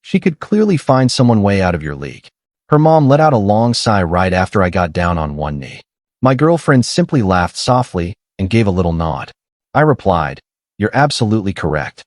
She could clearly find someone way out of your league. Her mom let out a long sigh right after I got down on one knee. My girlfriend simply laughed softly and gave a little nod. I replied, "You're absolutely correct."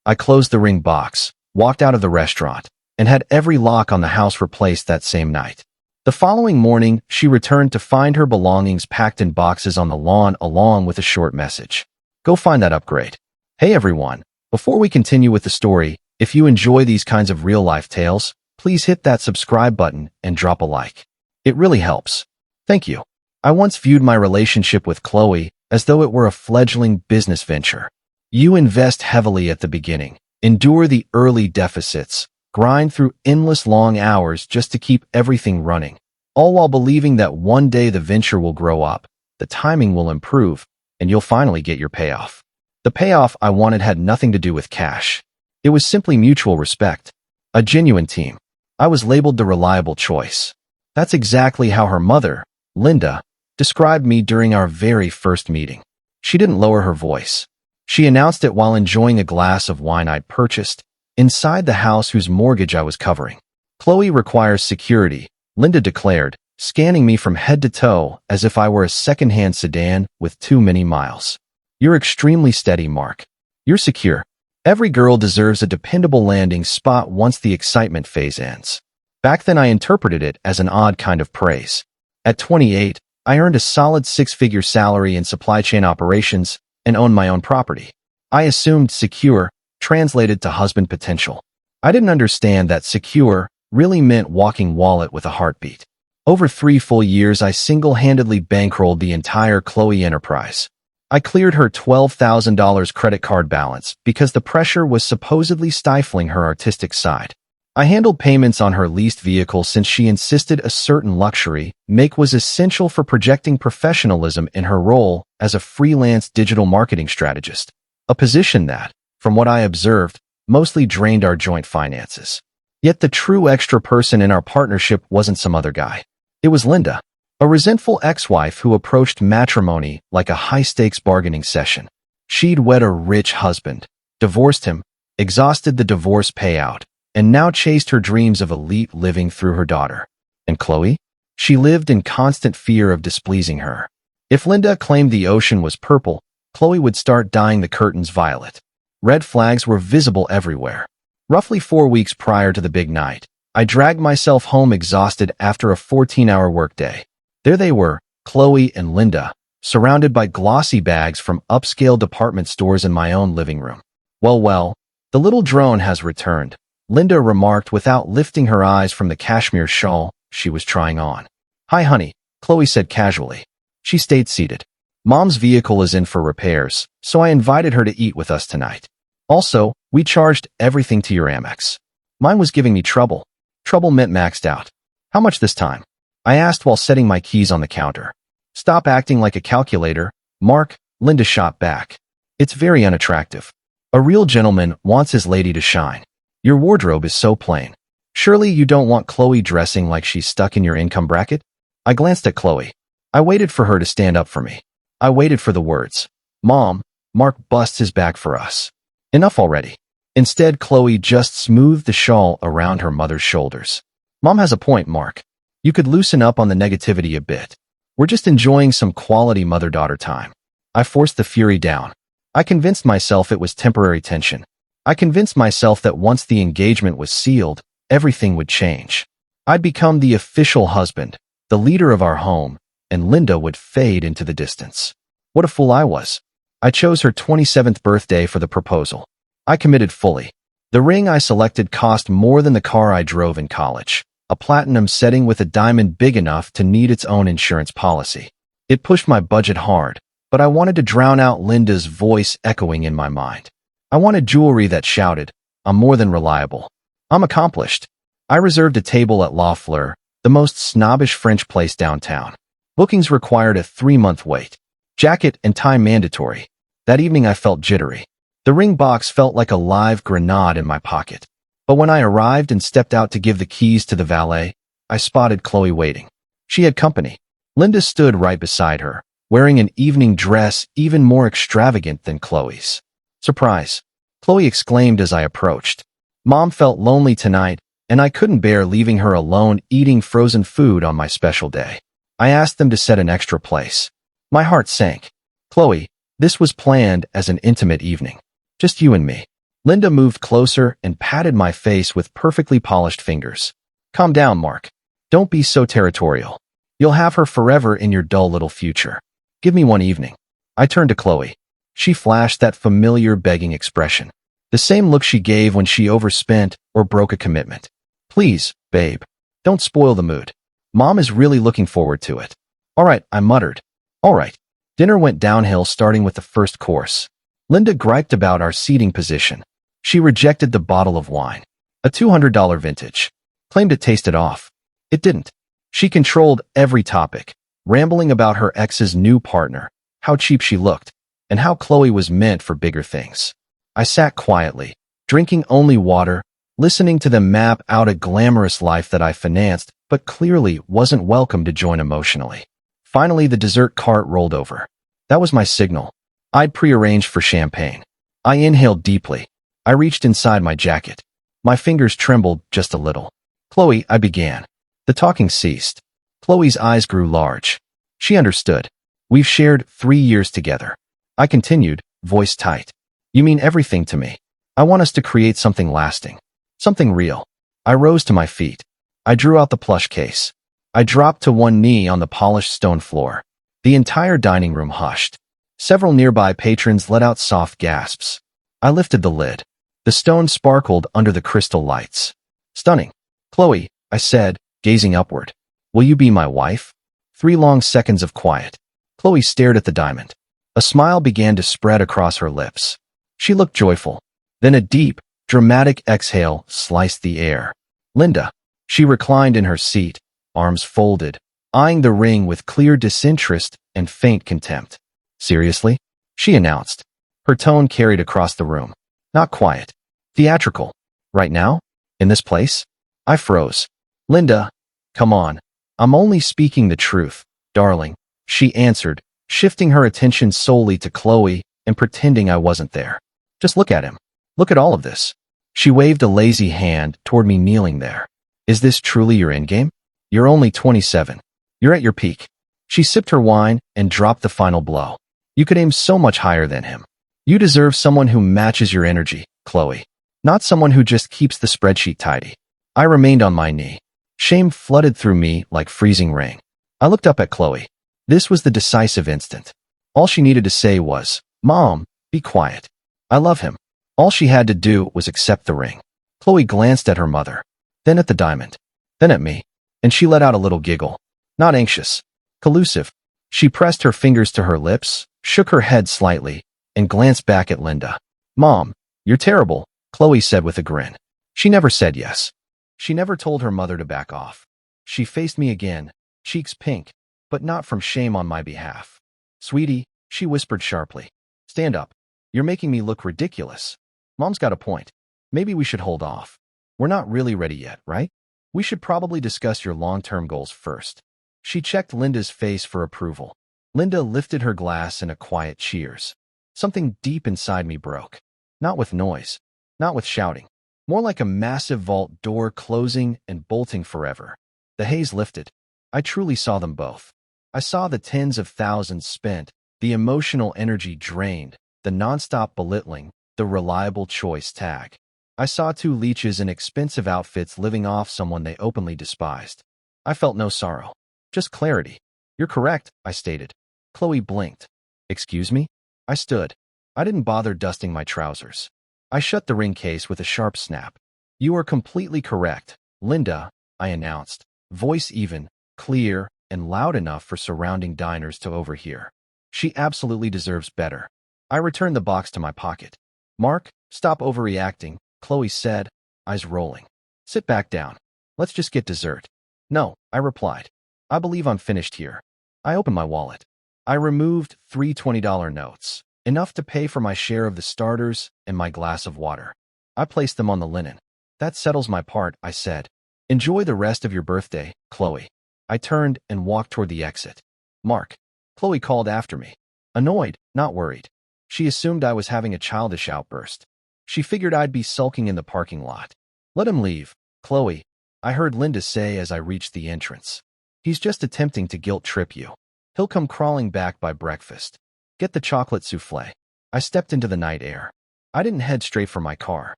I closed the ring box, walked out of the restaurant, and had every lock on the house replaced that same night. The following morning, she returned to find her belongings packed in boxes on the lawn along with a short message. Go find that upgrade. Hey everyone, before we continue with the story, if you enjoy these kinds of real-life tales, please hit that subscribe button and drop a like. It really helps. Thank you. I once viewed my relationship with Chloe as though it were a fledgling business venture. You invest heavily at the beginning, endure the early deficits, grind through endless long hours just to keep everything running, all while believing that one day the venture will grow up, the timing will improve, and you'll finally get your payoff. The payoff I wanted had nothing to do with cash. It was simply mutual respect. A genuine team. I was labeled the reliable choice. That's exactly how her mother, Linda, described me during our very first meeting. She didn't lower her voice. She announced it while enjoying a glass of wine I'd purchased inside the house whose mortgage I was covering. Chloe requires security, Linda declared, scanning me from head to toe as if I were a second-hand sedan with too many miles. You're extremely steady, Mark. You're secure. Every girl deserves a dependable landing spot once the excitement phase ends. Back then I interpreted it as an odd kind of praise. At 28, I earned a solid six-figure salary in supply chain operations and owned my own property. I assumed secure translated to husband potential. I didn't understand that secure really meant walking wallet with a heartbeat. Over 3 full years, I single-handedly bankrolled the entire Chloe enterprise. I cleared her $12,000 credit card balance because the pressure was supposedly stifling her artistic side. I handled payments on her leased vehicle since she insisted a certain luxury make was essential for projecting professionalism in her role as a freelance digital marketing strategist, a position that, from what I observed, mostly drained our joint finances. Yet the true extra person in our partnership wasn't some other guy. It was Linda, a resentful ex-wife who approached matrimony like a high-stakes bargaining session. She'd wed a rich husband, divorced him, exhausted the divorce payout, and now chased her dreams of elite living through her daughter. And Chloe? She lived in constant fear of displeasing her. If Linda claimed the ocean was purple, Chloe would start dyeing the curtains violet. Red flags were visible everywhere. Roughly 4 weeks prior to the big night, I dragged myself home exhausted after a 14-hour workday. There they were, Chloe and Linda, surrounded by glossy bags from upscale department stores in my own living room. Well, the little drone has returned, Linda remarked without lifting her eyes from the cashmere shawl she was trying on. Hi, honey, Chloe said casually. She stayed seated. Mom's vehicle is in for repairs, so I invited her to eat with us tonight. Also, we charged everything to your Amex. Mine was giving me trouble. Trouble meant maxed out. How much this time? I asked while setting my keys on the counter. Stop acting like a calculator, Mark, Linda shot back. It's very unattractive. A real gentleman wants his lady to shine. Your wardrobe is so plain. Surely you don't want Chloe dressing like she's stuck in your income bracket? I glanced at Chloe. I waited for her to stand up for me. I waited for the words. Mom, Mark busts his back for us. Enough already. Instead, Chloe just smoothed the shawl around her mother's shoulders. Mom has a point, Mark. You could loosen up on the negativity a bit. We're just enjoying some quality mother-daughter time. I forced the fury down. I convinced myself it was temporary tension. I convinced myself that once the engagement was sealed, everything would change. I'd become the official husband, the leader of our home, and Linda would fade into the distance. What a fool I was. I chose her 27th birthday for the proposal. I committed fully. The ring I selected cost more than the car I drove in college, a platinum setting with a diamond big enough to need its own insurance policy. It pushed my budget hard, but I wanted to drown out Linda's voice echoing in my mind. I wanted jewelry that shouted, I'm more than reliable. I'm accomplished. I reserved a table at La Fleur, the most snobbish French place downtown. Bookings required a 3-month wait. Jacket and tie mandatory. That evening I felt jittery. The ring box felt like a live grenade in my pocket. But when I arrived and stepped out to give the keys to the valet, I spotted Chloe waiting. She had company. Linda stood right beside her, wearing an evening dress even more extravagant than Chloe's. Surprise! Chloe exclaimed as I approached. Mom felt lonely tonight, and I couldn't bear leaving her alone eating frozen food on my special day. I asked them to set an extra place. My heart sank. Chloe, this was planned as an intimate evening. Just you and me. Linda moved closer and patted my face with perfectly polished fingers. Calm down, Mark. Don't be so territorial. You'll have her forever in your dull little future. Give me one evening. I turned to Chloe. She flashed that familiar begging expression. The same look she gave when she overspent or broke a commitment. Please, babe. Don't spoil the mood. Mom is really looking forward to it. All right, I muttered. All right. Dinner went downhill starting with the first course. Linda griped about our seating position. She rejected the bottle of wine. A $200 vintage. Claimed it tasted off. It didn't. She controlled every topic, rambling about her ex's new partner, how cheap she looked, and how Chloe was meant for bigger things. I sat quietly, drinking only water, listening to them map out a glamorous life that I financed, but clearly wasn't welcome to join emotionally. Finally, the dessert cart rolled over. That was my signal. I'd prearranged for champagne. I inhaled deeply. I reached inside my jacket. My fingers trembled just a little. Chloe, I began. The talking ceased. Chloe's eyes grew large. She understood. We've shared 3 years together. I continued, voice tight. You mean everything to me. I want us to create something lasting. Something real. I rose to my feet. I drew out the plush case. I dropped to one knee on the polished stone floor. The entire dining room hushed. Several nearby patrons let out soft gasps. I lifted the lid. The stone sparkled under the crystal lights. Stunning. Chloe, I said, gazing upward. Will you be my wife? 3 long seconds of quiet. Chloe stared at the diamond. A smile began to spread across her lips. She looked joyful. Then a deep, dramatic exhale sliced the air. Linda. She reclined in her seat, arms folded, eyeing the ring with clear disinterest and faint contempt. Seriously? She announced. Her tone carried across the room. Not quiet. Theatrical. Right now? In this place? I froze. Linda, come on. I'm only speaking the truth, darling, she answered, shifting her attention solely to Chloe and pretending I wasn't there. Just look at him. Look at all of this. She waved a lazy hand toward me kneeling there. Is this truly your endgame? You're only 27. You're at your peak. She sipped her wine and dropped the final blow. You could aim so much higher than him. You deserve someone who matches your energy, Chloe. Not someone who just keeps the spreadsheet tidy. I remained on my knee. Shame flooded through me like freezing rain. I looked up at Chloe. This was the decisive instant. All she needed to say was, Mom, be quiet. I love him. All she had to do was accept the ring. Chloe glanced at her mother, then at the diamond, then at me, and she let out a little giggle. Not anxious. Collusive. She pressed her fingers to her lips, shook her head slightly, and glanced back at Linda. Mom, you're terrible, Chloe said with a grin. She never said yes. She never told her mother to back off. She faced me again, cheeks pink, but not from shame on my behalf. Sweetie, she whispered sharply. Stand up. You're making me look ridiculous. Mom's got a point. Maybe we should hold off. We're not really ready yet, right? We should probably discuss your long-term goals first. She checked Linda's face for approval. Linda lifted her glass in a quiet cheers. Something deep inside me broke. Not with noise. Not with shouting. More like a massive vault door closing and bolting forever. The haze lifted. I truly saw them both. I saw the tens of thousands spent, the emotional energy drained, the nonstop belittling, the reliable choice tag. I saw 2 leeches in expensive outfits living off someone they openly despised. I felt no sorrow. Just clarity. You're correct, I stated. Chloe blinked. Excuse me? I stood. I didn't bother dusting my trousers. I shut the ring case with a sharp snap. You are completely correct, Linda, I announced, voice even, clear, and loud enough for surrounding diners to overhear. She absolutely deserves better. I returned the box to my pocket. Mark, stop overreacting, Chloe said, eyes rolling. Sit back down. Let's just get dessert. No, I replied. I believe I'm finished here. I opened my wallet. I removed 3 $20 notes, enough to pay for my share of the starters and my glass of water. I placed them on the linen. That settles my part, I said. Enjoy the rest of your birthday, Chloe. I turned and walked toward the exit. Mark. Chloe called after me. Annoyed, not worried. She assumed I was having a childish outburst. She figured I'd be sulking in the parking lot. Let him leave, Chloe, I heard Linda say as I reached the entrance. He's just attempting to guilt trip you. He'll come crawling back by breakfast. Get the chocolate souffle. I stepped into the night air. I didn't head straight for my car.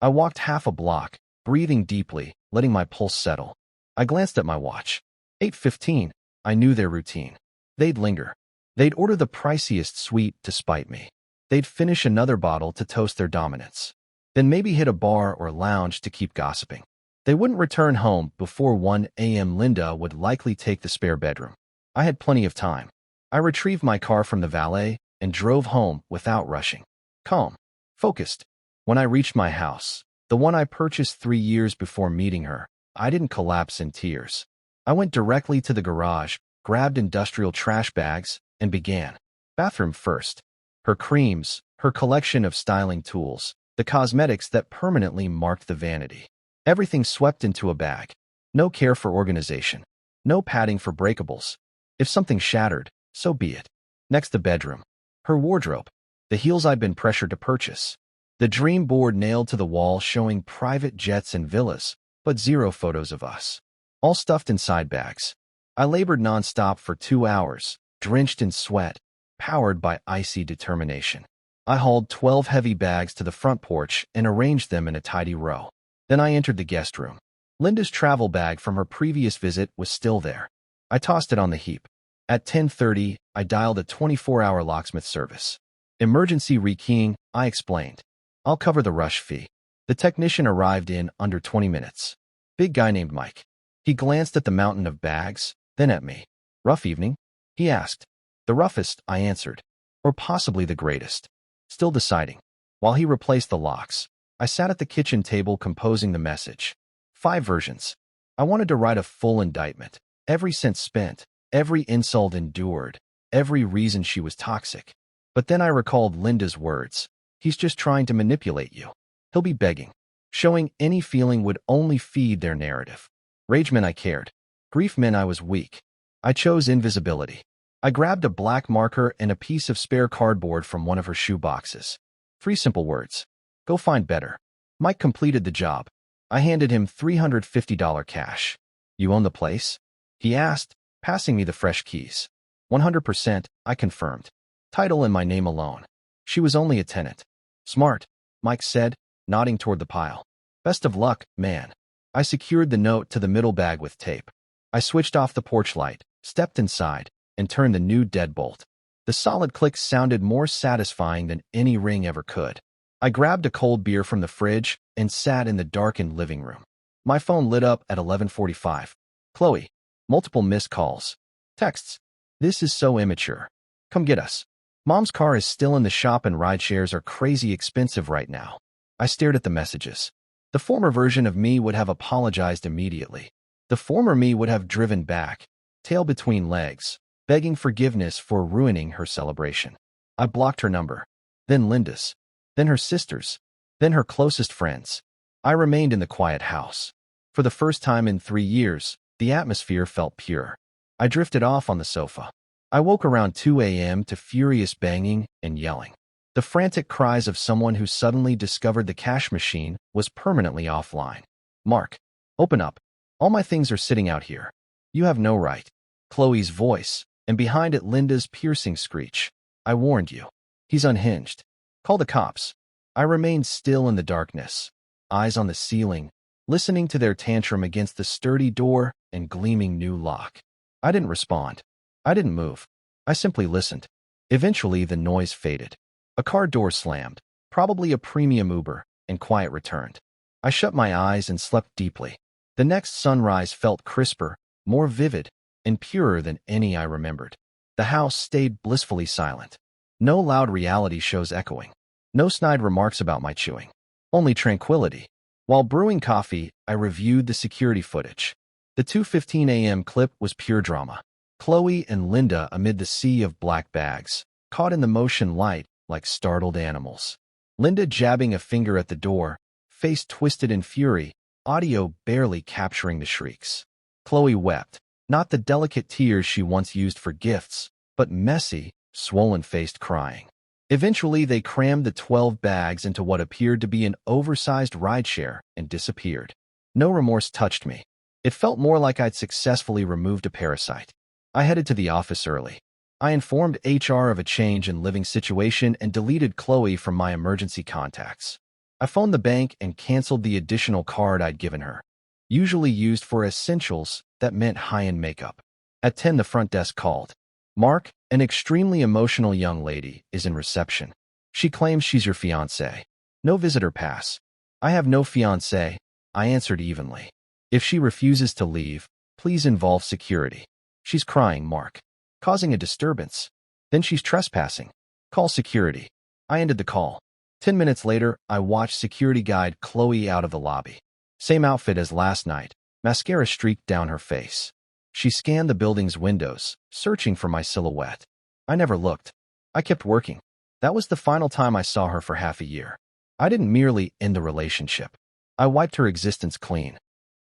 I walked half a block, breathing deeply, letting my pulse settle. I glanced at my watch. 8:15. I knew their routine. They'd linger. They'd order the priciest sweet to spite me. They'd finish another bottle to toast their dominance. Then maybe hit a bar or lounge to keep gossiping. They wouldn't return home before 1 a.m. Linda would likely take the spare bedroom. I had plenty of time. I retrieved my car from the valet and drove home without rushing. Calm. Focused. When I reached my house, the one I purchased 3 years before meeting her, I didn't collapse in tears. I went directly to the garage, grabbed industrial trash bags, and began. Bathroom first. Her creams, her collection of styling tools, the cosmetics that permanently marked the vanity. Everything swept into a bag. No care for organization. No padding for breakables. If something shattered, so be it. Next, the bedroom. Her wardrobe. The heels I'd been pressured to purchase. The dream board nailed to the wall showing private jets and villas, but zero photos of us. All stuffed inside bags. I labored nonstop for 2 hours, drenched in sweat, powered by icy determination. I hauled 12 heavy bags to the front porch and arranged them in a tidy row. Then I entered the guest room. Linda's travel bag from her previous visit was still there. I tossed it on the heap. At 10:30, I dialed a 24-hour locksmith service. Emergency rekeying, I explained. I'll cover the rush fee. The technician arrived in under 20 minutes. Big guy named Mike. He glanced at the mountain of bags, then at me. Rough evening? He asked. The roughest, I answered. Or possibly the greatest. Still deciding. While he replaced the locks, I sat at the kitchen table composing the message. 5 versions. I wanted to write a full indictment. Every cent spent, every insult endured, every reason she was toxic. But then I recalled Linda's words. He's just trying to manipulate you. He'll be begging. Showing any feeling would only feed their narrative. Rage meant I cared. Grief meant I was weak. I chose invisibility. I grabbed a black marker and a piece of spare cardboard from one of her shoe boxes. 3 simple words. Go find better. Mike completed the job. I handed him $350 cash. You own the place? He asked, passing me the fresh keys. 100%, I confirmed. Title and my name alone. She was only a tenant. Smart, Mike said, nodding toward the pile. Best of luck, man. I secured the note to the middle bag with tape. I switched off the porch light, stepped inside, and turned the new deadbolt. The solid click sounded more satisfying than any ring ever could. I grabbed a cold beer from the fridge and sat in the darkened living room. My phone lit up at 11:45. Chloe. Multiple missed calls. Texts. This is so immature. Come get us. Mom's car is still in the shop and rideshares are crazy expensive right now. I stared at the messages. The former version of me would have apologized immediately. The former me would have driven back, tail between legs, begging forgiveness for ruining her celebration. I blocked her number. Then Linda's. Then her sister's. Then her closest friends. I remained in the quiet house. For the first time in 3 years, the atmosphere felt pure. I drifted off on the sofa. I woke around 2 a.m. to furious banging and yelling. The frantic cries of someone who suddenly discovered the cash machine was permanently offline. Mark, open up. All my things are sitting out here. You have no right. Chloe's voice, and behind it Linda's piercing screech. I warned you. He's unhinged. Call the cops. I remained still in the darkness, eyes on the ceiling, listening to their tantrum against the sturdy door and gleaming new lock. I didn't respond. I didn't move. I simply listened. Eventually, the noise faded. A car door slammed, probably a premium Uber, and quiet returned. I shut my eyes and slept deeply. The next sunrise felt crisper, more vivid, and purer than any I remembered. The house stayed blissfully silent. No loud reality shows echoing. No snide remarks about my chewing. Only tranquility. While brewing coffee, I reviewed the security footage. The 2:15 a.m. clip was pure drama. Chloe and Linda amid the sea of black bags, caught in the motion light like startled animals. Linda jabbing a finger at the door, face twisted in fury, audio barely capturing the shrieks. Chloe wept, not the delicate tears she once used for gifts, but messy, swollen-faced crying. Eventually, they crammed the 12 bags into what appeared to be an oversized rideshare and disappeared. No remorse touched me. It felt more like I'd successfully removed a parasite. I headed to the office early. I informed HR of a change in living situation and deleted Chloe from my emergency contacts. I phoned the bank and canceled the additional card I'd given her, usually used for essentials that meant high-end makeup. At 10, the front desk called. Mark, an extremely emotional young lady, is in reception. She claims she's your fiancé. No visitor pass. I have no fiancé, I answered evenly. If she refuses to leave, please involve security. She's crying, Mark. Causing a disturbance. Then she's trespassing. Call security. I ended the call. 10 minutes later, I watched security guide Chloe out of the lobby. Same outfit as last night, mascara streaked down her face. She scanned the building's windows, searching for my silhouette. I never looked. I kept working. That was the final time I saw her for half a year. I didn't merely end the relationship. I wiped her existence clean.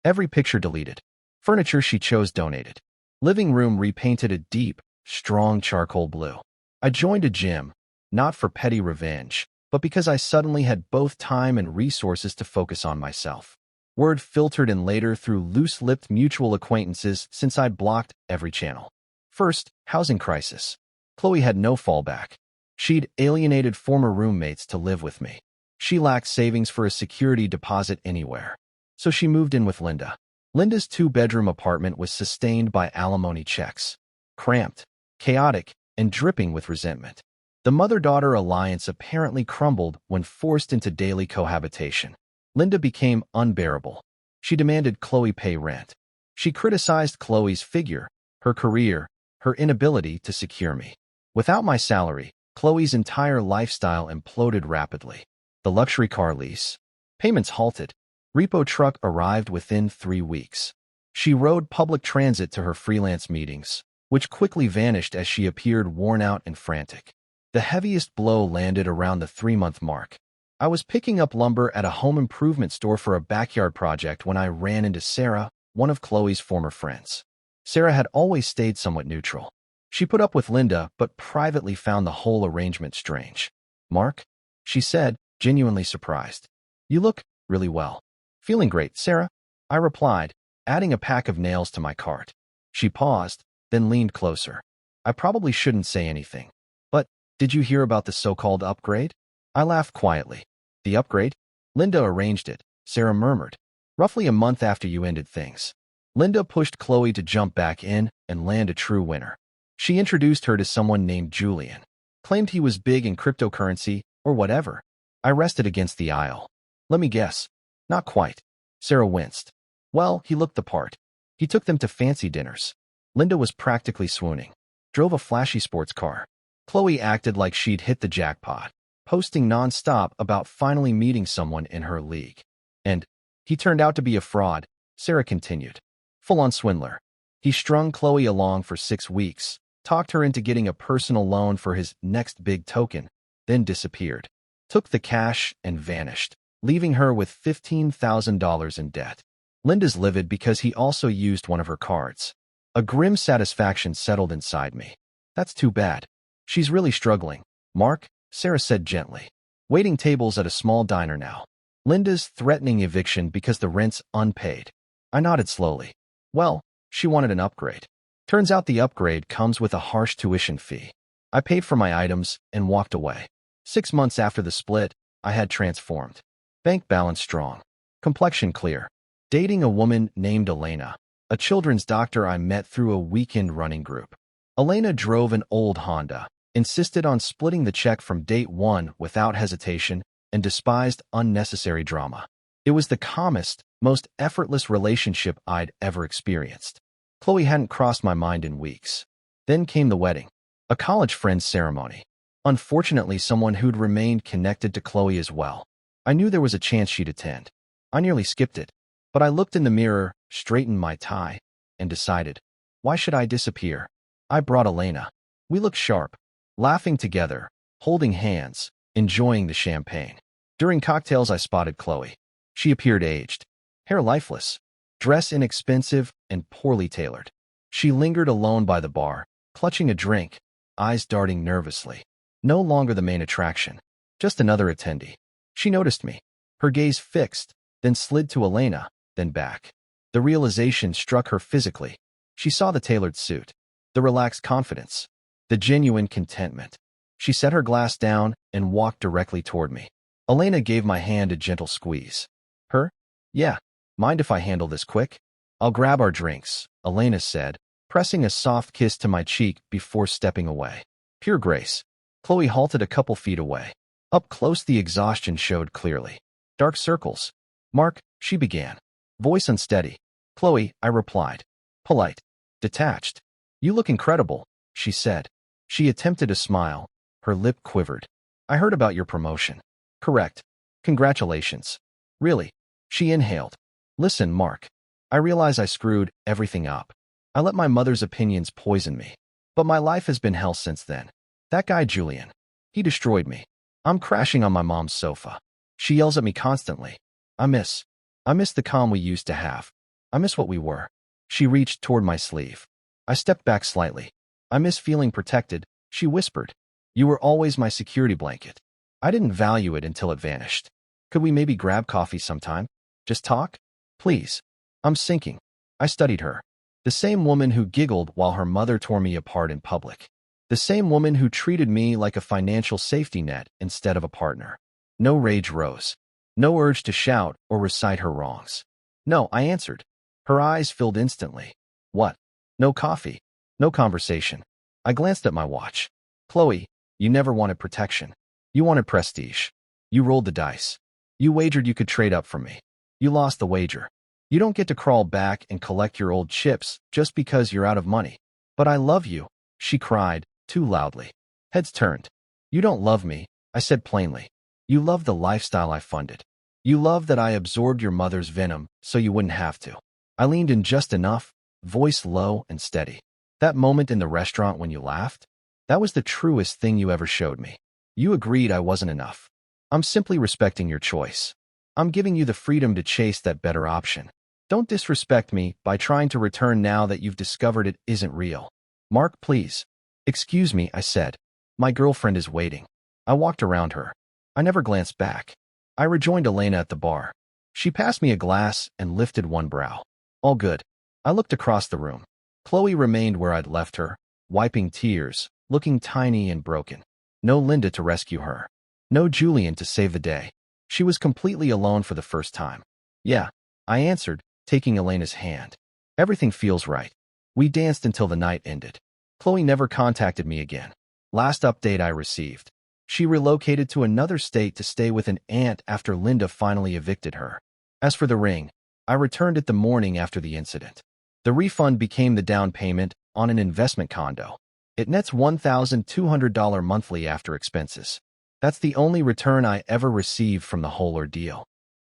Every picture deleted. Furniture she chose donated. Living room repainted a deep, strong charcoal blue. I joined a gym, not for petty revenge, but because I suddenly had both time and resources to focus on myself. Word filtered in later through loose-lipped mutual acquaintances since I'd blocked every channel. First, housing crisis. Chloe had no fallback. She'd alienated former roommates to live with me. She lacked savings for a security deposit anywhere. So she moved in with Linda. Linda's 2-bedroom apartment was sustained by alimony checks. Cramped, chaotic, and dripping with resentment. The mother-daughter alliance apparently crumbled when forced into daily cohabitation. Linda became unbearable. She demanded Chloe pay rent. She criticized Chloe's figure, her career, her inability to secure me. Without my salary, Chloe's entire lifestyle imploded rapidly. The luxury car lease. Payments halted. Repo truck arrived within 3 weeks. She rode public transit to her freelance meetings, which quickly vanished as she appeared worn out and frantic. The heaviest blow landed around the 3-month mark. I was picking up lumber at a home improvement store for a backyard project when I ran into Sarah, one of Chloe's former friends. Sarah had always stayed somewhat neutral. She put up with Linda, but privately found the whole arrangement strange. Mark? She said, genuinely surprised. You look really well. Feeling great, Sarah? I replied, adding a pack of nails to my cart. She paused, then leaned closer. I probably shouldn't say anything. But, did you hear about the so-called upgrade? I laughed quietly. The upgrade? Linda arranged it, Sarah murmured. Roughly a month after you ended things. Linda pushed Chloe to jump back in and land a true winner. She introduced her to someone named Julian. Claimed he was big in cryptocurrency, or whatever. I rested against the aisle. Let me guess. Not quite. Sarah winced. Well, he looked the part. He took them to fancy dinners. Linda was practically swooning. Drove a flashy sports car. Chloe acted like she'd hit the jackpot, posting non-stop about finally meeting someone in her league. And he turned out to be a fraud, Sarah continued. Full-on swindler. He strung Chloe along for 6 weeks, talked her into getting a personal loan for his next big token, then disappeared. Took the cash and vanished, leaving her with $15,000 in debt. Linda's livid because he also used one of her cards. A grim satisfaction settled inside me. That's too bad. She's really struggling. Mark, Sarah said gently. Waiting tables at a small diner now. Linda's threatening eviction because the rent's unpaid. I nodded slowly. Well, she wanted an upgrade. Turns out the upgrade comes with a harsh tuition fee. I paid for my items and walked away. 6 months after the split, I had transformed. Bank balance strong. Complexion clear. Dating a woman named Elena, a children's doctor I met through a weekend running group. Elena drove an old Honda, insisted on splitting the check from date 1 without hesitation, and despised unnecessary drama. It was the calmest, most effortless relationship I'd ever experienced. Chloe hadn't crossed my mind in weeks. Then came the wedding. A college friend's ceremony. Unfortunately, someone who'd remained connected to Chloe as well. I knew there was a chance she'd attend. I nearly skipped it. But I looked in the mirror, straightened my tie, and decided, why should I disappear? I brought Elena. We looked sharp, laughing together, holding hands, enjoying the champagne. During cocktails, I spotted Chloe. She appeared aged, hair lifeless, dress inexpensive and poorly tailored. She lingered alone by the bar, clutching a drink, eyes darting nervously. No longer the main attraction. Just another attendee. She noticed me. Her gaze fixed, then slid to Elena, then back. The realization struck her physically. She saw the tailored suit, the relaxed confidence, the genuine contentment. She set her glass down and walked directly toward me. Elena gave my hand a gentle squeeze. Her? Yeah. Mind if I handle this quick? I'll grab our drinks, Elena said, pressing a soft kiss to my cheek before stepping away. Pure grace. Chloe halted a couple feet away. Up close, the exhaustion showed clearly. Dark circles. Mark, she began. Voice unsteady. Chloe, I replied. Polite. Detached. You look incredible, she said. She attempted a smile. Her lip quivered. I heard about your promotion. Correct. Congratulations. Really? She inhaled. Listen, Mark. I realize I screwed everything up. I let my mother's opinions poison me. But my life has been hell since then. That guy Julian. He destroyed me. I'm crashing on my mom's sofa. She yells at me constantly. I miss the calm we used to have. I miss what we were. She reached toward my sleeve. I stepped back slightly. I miss feeling protected, she whispered. You were always my security blanket. I didn't value it until it vanished. Could we maybe grab coffee sometime? Just talk? Please. I'm sinking. I studied her. The same woman who giggled while her mother tore me apart in public. The same woman who treated me like a financial safety net instead of a partner. No rage rose. No urge to shout or recite her wrongs. No, I answered. Her eyes filled instantly. What? No coffee. No conversation. I glanced at my watch. Chloe, you never wanted protection. You wanted prestige. You rolled the dice. You wagered you could trade up from me. You lost the wager. You don't get to crawl back and collect your old chips just because you're out of money. But I love you, she cried, too loudly. Heads turned. You don't love me, I said plainly. You love the lifestyle I funded. You love that I absorbed your mother's venom so you wouldn't have to. I leaned in just enough, voice low and steady. That moment in the restaurant when you laughed? That was the truest thing you ever showed me. You agreed I wasn't enough. I'm simply respecting your choice. I'm giving you the freedom to chase that better option. Don't disrespect me by trying to return now that you've discovered it isn't real. Mark, please. Excuse me, I said. My girlfriend is waiting. I walked around her. I never glanced back. I rejoined Elena at the bar. She passed me a glass and lifted one brow. All good. I looked across the room. Chloe remained where I'd left her, wiping tears, looking tiny and broken. No Linda to rescue her. No Julian to save the day. She was completely alone for the first time. Yeah, I answered, taking Elena's hand. Everything feels right. We danced until the night ended. Chloe never contacted me again. Last update I received. She relocated to another state to stay with an aunt after Linda finally evicted her. As for the ring, I returned it the morning after the incident. The refund became the down payment on an investment condo. It nets $1,200 monthly after expenses. That's the only return I ever received from the whole ordeal.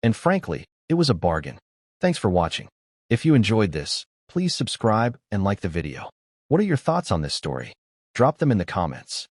And frankly, it was a bargain. Thanks for watching. If you enjoyed this, please subscribe and like the video. What are your thoughts on this story? Drop them in the comments.